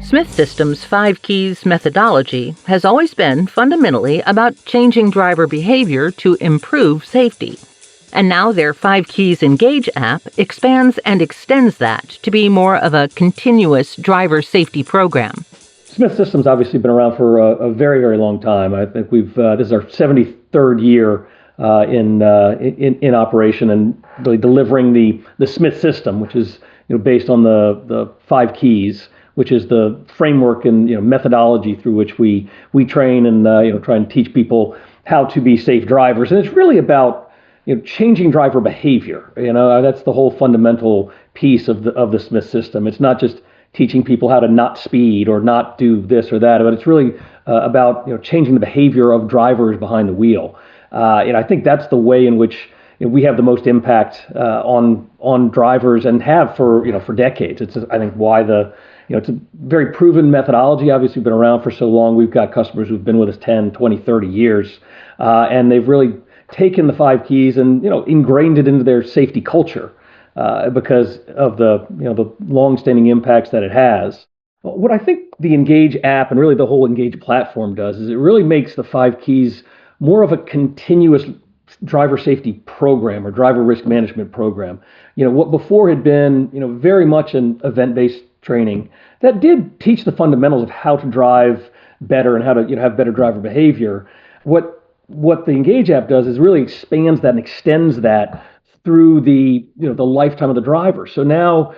Smith System's 5 Keys methodology has always been fundamentally about changing driver behavior to improve safety. And now their 5 Keys Engage app expands and extends that to be more of a continuous driver safety program. Smith System's obviously been around for a very, very long time. I think this is our 73rd year in operation and really delivering the Smith System, which is based on the 5 Keys, which is the framework and methodology through which we train and try and teach people how to be safe drivers. And it's really about changing driver behavior. That's the whole fundamental piece of the Smith System. It's not just teaching people how to not speed or not do this or that, but it's really about changing the behavior of drivers behind the wheel. And I think that's the way in which we have the most impact on drivers and have for decades. It's I think why it's a very proven methodology. Obviously, been around for so long. We've got customers who've been with us 10, 20, 30 years, and they've really taken the 5 Keys and ingrained it into their safety culture because of the long-standing impacts that it has. What I think the Engage app and really the whole Engage platform does is it really makes the 5 Keys more of a continuous driver safety program or driver risk management program. What before had been very much an event-based training that did teach the fundamentals of how to drive better and how to have better driver behavior. What the Engage app does is really expands that and extends that through the lifetime of the driver. So now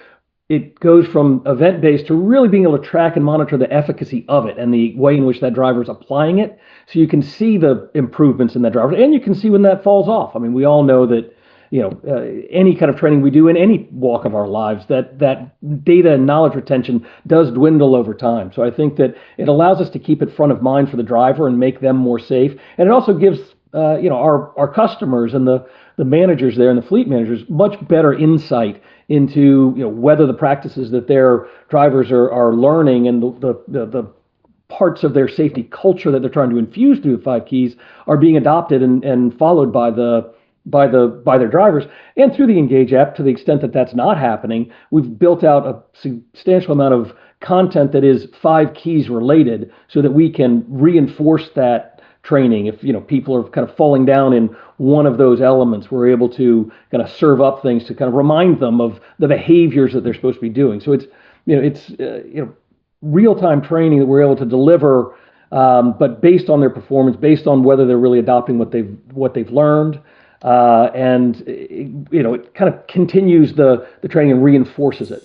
it goes from event-based to really being able to track and monitor the efficacy of it and the way in which that driver is applying it. So you can see the improvements in that driver, and you can see when that falls off. I mean, we all know that any kind of training we do in any walk of our lives, that data and knowledge retention does dwindle over time. So I think that it allows us to keep it front of mind for the driver and make them more safe. And it also gives our customers and the managers there and the fleet managers much better insight into whether the practices that their drivers are learning and the parts of their safety culture that they're trying to infuse through the 5 Keys are being adopted and followed by their drivers. And through the Engage app, to the extent that that's not happening, we've built out a substantial amount of content that is 5 Keys related so that we can reinforce that training. If people are kind of falling down in one of those elements, we're able to kind of serve up things to kind of remind them of the behaviors that they're supposed to be doing. So it's real-time training that we're able to deliver, but based on their performance, based on whether they're really adopting what they've learned, and it kind of continues the training and reinforces it.